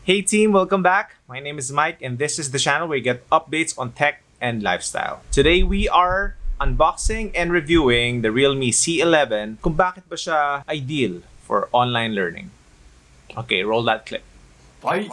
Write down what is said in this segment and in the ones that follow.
Hey team, welcome back. My name is Mike and this is the channel where you get updates on tech and lifestyle. Today we are unboxing and reviewing the realme C11 kung bakit ba siya ideal for online learning. Okay, roll that clip. Bye.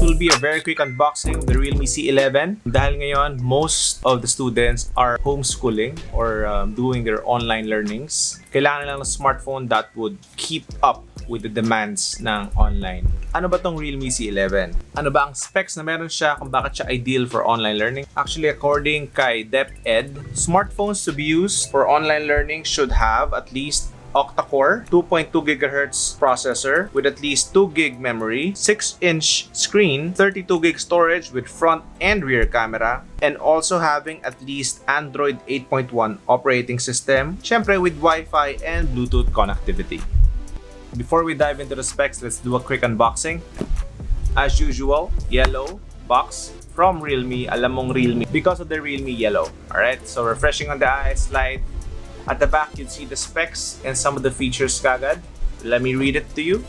Will be a very quick unboxing of the realme C11 dahil ngayon most of the students are homeschooling or doing their online learnings. Kailangan lang ng smartphone that would keep up with the demands ng online. Ano ba tong realme C11? Ano ba ang specs na meron siya kung bakit siya ideal for online learning? Actually, according kay DepEd, smartphones to be used for online learning should have at least octa-core, 2.2 GHz processor with at least 2 GB memory, 6-inch screen, 32 GB storage with front and rear camera, and also having at least Android 8.1 operating system, syempre with Wi-Fi and Bluetooth connectivity. Before we dive into the specs, let's do a quick unboxing. As usual, yellow box from Realme. Alam mong Realme because of the Realme yellow. Alright, so refreshing on the eyes, light. At the back, you'd see the specs and some of the features kagad. Let me read it to you.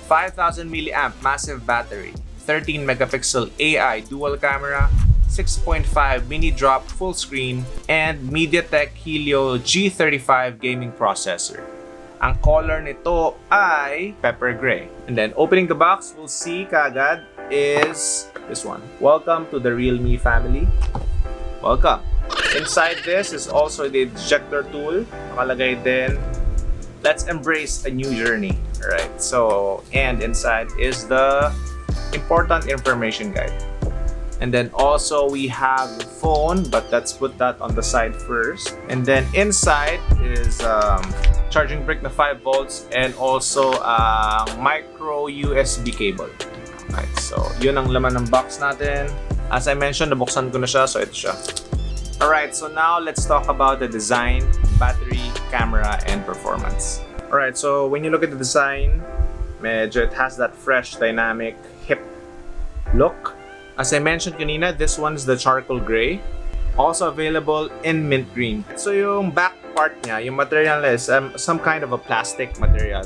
5,000 mAh massive battery, 13 megapixel AI dual camera, 6.5 mini drop full screen, and MediaTek Helio G35 gaming processor. Ang color nito ay pepper gray. And then opening the box, we'll see kagad is this one. Welcome to the Realme family. Welcome. Inside this is also the ejector tool. Nakalagay din, let's embrace a new journey. Alright, so, and inside is the important information guide. And then also we have the phone, but let's put that on the side first. And then inside is charging brick na 5 volts and also micro USB cable. Alright, so yun ang laman ng box natin. As I mentioned, nabuksan ko na siya, so ito siya. Alright, so now let's talk about the design, battery, camera, and performance. Alright, so when you look at the design, medyo it has that fresh, dynamic, hip look. As I mentioned kanina, this one's the charcoal gray. Also available in mint green. So yung back part niya, yung material is some kind of a plastic material.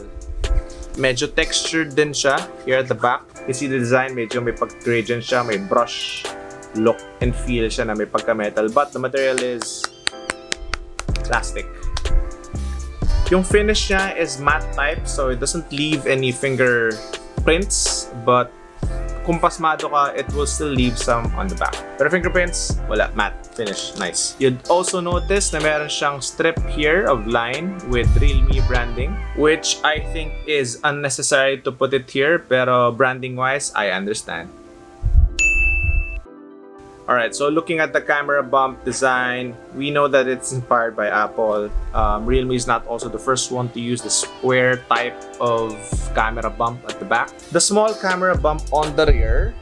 Medyo textured din siya here at the back. You see the design, medyo may pag-gradient siya, may brush look and feel siya na may pagka-metal, but the material is plastic. Yung finish niya is matte type, so it doesn't leave any fingerprints, but kung pasmado ka, it will still leave some on the back. Pero fingerprints, wala, matte finish, nice. You'd also notice na meron siyang strip here of line with Realme branding, which I think is unnecessary to put it here, pero branding wise, I understand. Alright, so looking at the camera bump design, we know that it's inspired by Apple. Realme is not also the first one to use the square type of camera bump at the back. The small camera bump on the rear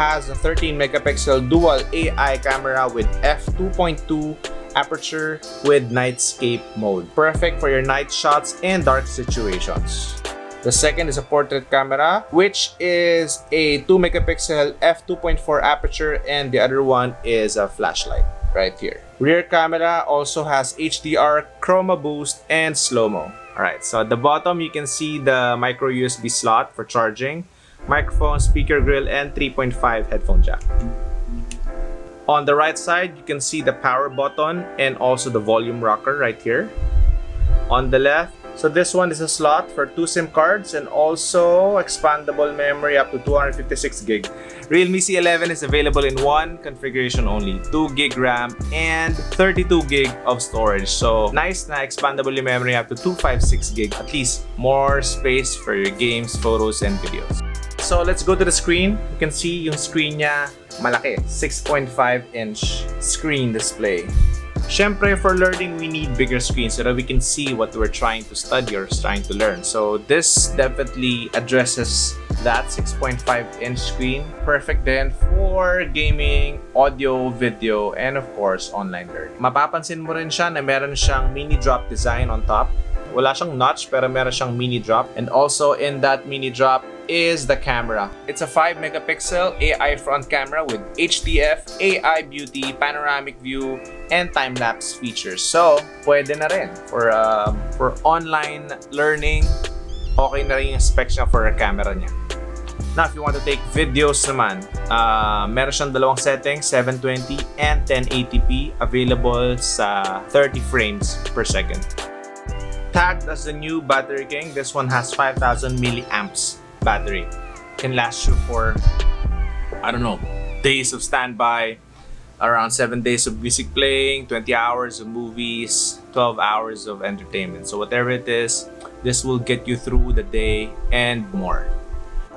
has a 13 megapixel dual AI camera with f2.2 aperture with nightscape mode. Perfect for your night shots and dark situations. The second is a portrait camera, which is a 2 megapixel f2.4 aperture, and the other one is a flashlight right here. Rear camera also has HDR, chroma boost, and slow-mo. Alright, so at the bottom you can see the micro USB slot for charging, microphone, speaker grill, and 3.5 headphone jack. On the right side, you can see the power button and also the volume rocker right here. On the left, so this one is a slot for 2 SIM cards and also expandable memory up to 256 GB. Realme C11 is available in one configuration only, 2 GB RAM and 32 GB of storage. So nice na expandable yung memory up to 256 GB. At least more space for your games, photos, and videos. So let's go to the screen. You can see yung screen niya malaki, 6.5-inch screen display. Syempre, for learning, we need bigger screens so that we can see what we're trying to study or trying to learn. So this definitely addresses that 6.5-inch screen. Perfect then for gaming, audio, video, and of course, online learning. Mapapansin mo rin siya na meron siyang mini drop design on top. Wala siyang notch pero meron siyang mini drop. And also in that mini drop, is the camera. It's a 5 megapixel AI front camera with HDF, AI beauty, panoramic view, and time-lapse features. So, pwede na rin for online learning. Okay na rin yung specs niya for a camera niya. Now, if you want to take videos naman, meron siyang dalawang settings, 720 and 1080p, available sa 30 frames per second. Tagged as the new battery king, this one has 5,000 milliamps battery. Can last you for, I don't know, days of standby, around 7 days of music playing, 20 hours of movies, 12 hours of entertainment. So whatever it is, this will get you through the day and more.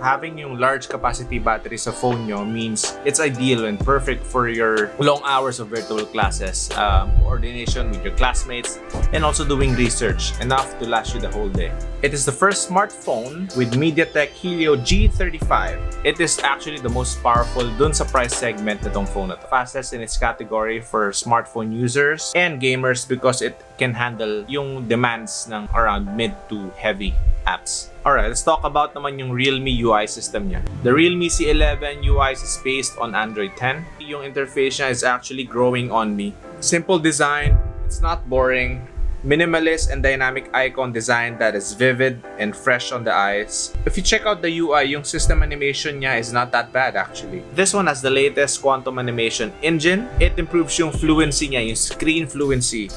Having yung large capacity battery sa phone nyo means it's ideal and perfect for your long hours of virtual classes, coordination with your classmates, and also doing research, enough to last you the whole day. It is the first smartphone with MediaTek Helio G35. It is actually the most powerful dun sa price segment nitong phone na to. Fastest in its category for smartphone users and gamers because it can handle yung demands ng around mid to heavy apps. Alright, let's talk about naman yung Realme UI system niya. The Realme C11 UI is based on Android 10. Yung interface niya is actually growing on me. Simple design, it's not boring. Minimalist and dynamic icon design that is vivid and fresh on the eyes. If you check out the UI, yung system animation niya is not that bad actually. This one has the latest quantum animation engine. It improves yung fluency niya, yung screen fluency.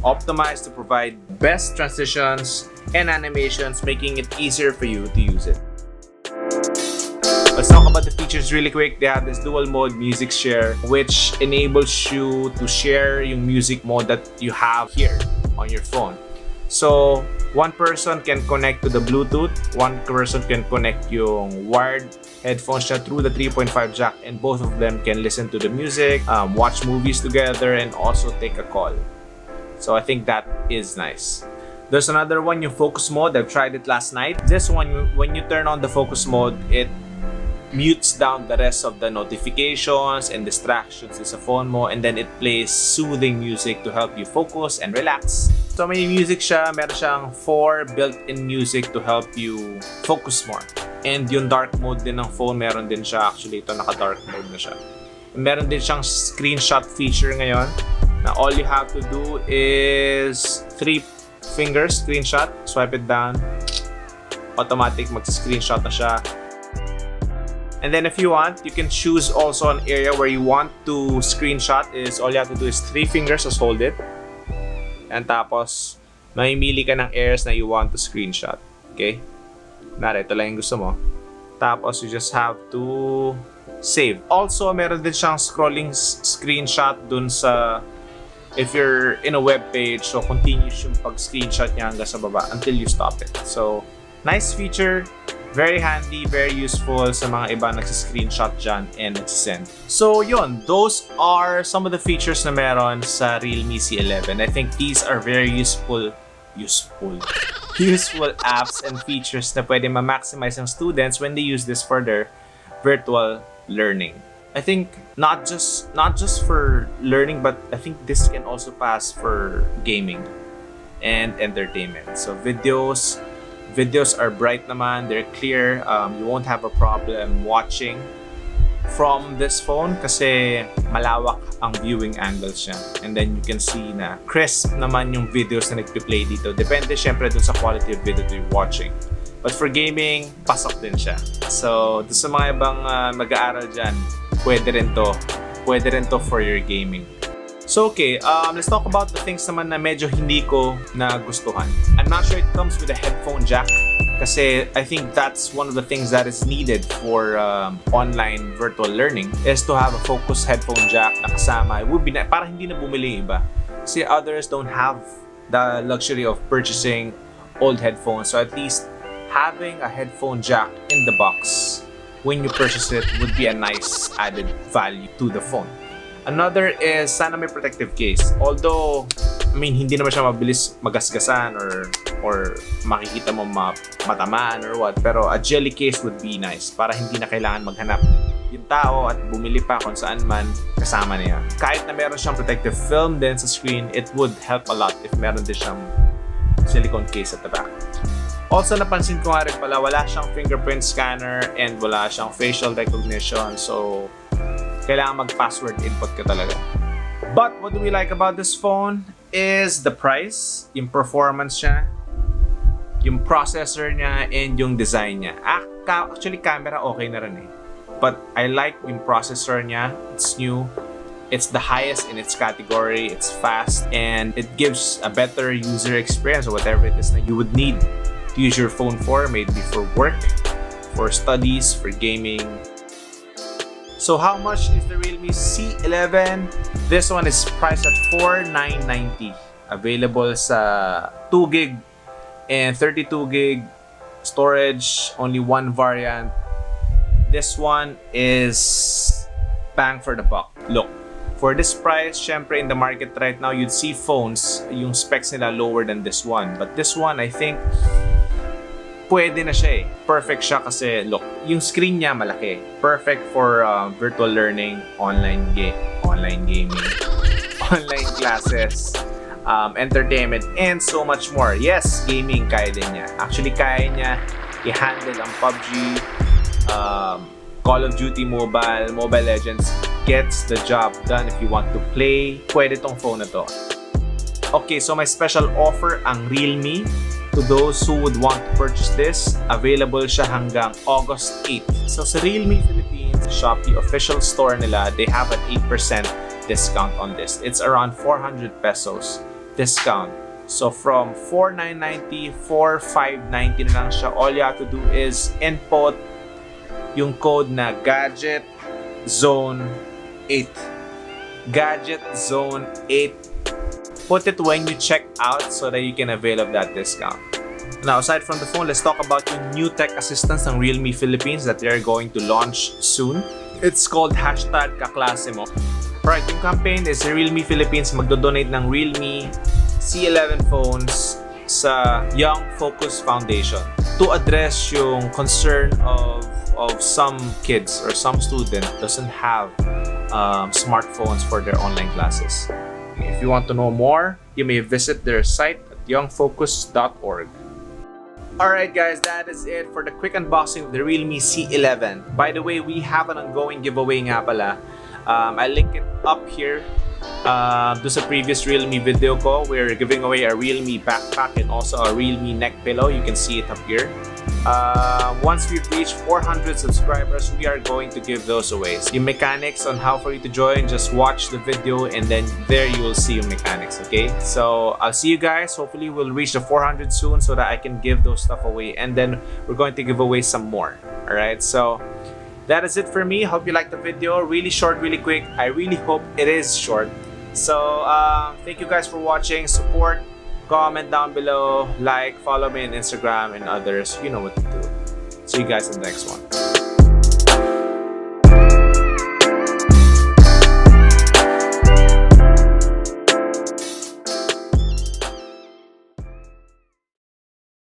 Optimized to provide best transitions and animations, making it easier for you to use it. Let's talk about the features really quick. They have this dual mode music share, which enables you to share yung music mode that you have here on your phone. So, one person can connect to the Bluetooth, one person can connect yung wired headphones siya through the 3.5 jack, and both of them can listen to the music, watch movies together, and also take a call. So I think that is nice. There's another one, yung focus mode. I've tried it last night. This one, when you turn on the focus mode, it mutes down the rest of the notifications and distractions sa phone mo, and then it plays soothing music to help you focus and relax. So may music siya, meron siyang 4 built-in music to help you focus more. And yung dark mode din ng phone, meron din siya. Actually, ito naka-dark mode na siya. Meron din siyang screenshot feature ngayon. Now, all you have to do is 3 fingers, screenshot, swipe it down, automatic mag-screenshot na siya. And then if you want, you can choose also an area where you want to screenshot. Is all you have to do is 3 fingers, just hold it. And tapos, mamimili ka ng areas na you want to screenshot. Okay? Nara, ito lang yung gusto mo. Tapos, you just have to save. Also, meron din siyang scrolling screenshot dun sa if you're in a web page, so continuous yung pag-screenshot niya hanggang sa baba until you stop it. So, nice feature, very handy, very useful sa mga iba nagsiscreenshot dyan and nagsisend. So, yun, those are some of the features na meron sa Realme C11. I think these are very useful apps and features na pwede ma-maximize ng students when they use this for their virtual learning. I think not just for learning, but I think this can also pass for gaming and entertainment. So videos are bright naman, they're clear. You won't have a problem watching from this phone kasi malawak ang viewing angles siya. And then you can see na crisp naman yung videos na nagpi-play dito. Depende syempre dun sa quality of video that you're watching. But for gaming, pasok din siya. So, dun sa mga ibang mag-aaral dyan, pwede rin to for your gaming. So okay, let's talk about the things naman na medyo hindi ko nagustuhan. I'm not sure it comes with a headphone jack kasi I think that's one of the things that is needed for online virtual learning is to have a focused headphone jack na kasama. It would be para hindi na bumili yung iba. Kasi others don't have the luxury of purchasing old headphones. So at least having a headphone jack in the box when you purchase it would be a nice added value to the phone. Another is sana may protective case. Although, I mean, hindi naman siya mabilis magasgasan or makikita mo matamaan or what. Pero a jelly case would be nice para hindi na kailangan maghanap yung tao at bumili pa kung saan man kasama niya. Kahit na meron siyang protective film din sa screen, it would help a lot if meron din siyang silicone case at the back. Also, napansin ko nga rin pala, wala siyang fingerprint scanner and wala siyang facial recognition. So, kailangan mag-password input ka talaga. But what do we like about this phone is the price, yung performance niya, yung processor niya, and yung design niya. Actually, camera okay na rin eh. But I like yung processor niya. It's new. It's the highest in its category. It's fast and it gives a better user experience or whatever it is that you would need to use your phone for, maybe for work, for studies, for gaming. So how much is the Realme C11? This one is priced at $4,990. Available sa 2GB and 32GB storage, only one variant. This one is bang for the buck. Look, for this price, syempre in the market right now, you'd see phones, yung specs nila lower than this one. But this one, I think, pwede na siya eh. Perfect siya kasi, look, yung screen niya malaki. Perfect for virtual learning, online gaming, online classes, entertainment, and so much more. Yes, gaming kaya din niya. Actually, kaya niya i-handle ang PUBG, Call of Duty Mobile, Mobile Legends. Gets the job done if you want to play. Pwede tong phone na to. Okay, so may special offer ang Realme. To those who would want to purchase this, available siya hanggang August 8. So sa Realme Philippines, Shopee official store nila, they have an 8% discount on this. It's around 400 pesos discount. So from 4,990, 4,590 na lang siya. All you have to do is input yung code na Gadget Zone 8. Gadget Zone 8. Put it when you check out so that you can avail of that discount. Now, aside from the phone, let's talk about yung new tech assistance ng Realme Philippines that they're going to launch soon. It's called #Kaklasemo. Alright, yung campaign is Realme Philippines magdodonate ng Realme C11 phones sa Young Focus Foundation to address yung concern of some kids or some student doesn't have smartphones for their online classes. If you want to know more, you may visit their site at youngfocus.org. Alright guys, that is it for the quick unboxing of the Realme C11. By the way, we have an ongoing giveaway nga pala. I'll link it up here. Do sa previous Realme video ko, we're giving away a Realme backpack and also a Realme neck pillow. You can see it up here. Once we've reached 400 subscribers, we are going to give those away. So yung mechanics on how for you to join, just watch the video and then there you will see yung mechanics, okay? So I'll see you guys. Hopefully we'll reach the 400 soon so that I can give those stuff away and then we're going to give away some more. Alright, so that is it for me. Hope you liked the video. Really short, really quick. I really hope it is short. So thank you guys for watching. Support, comment down below, like, follow me on Instagram and others. You know what to do. See you guys in the next one.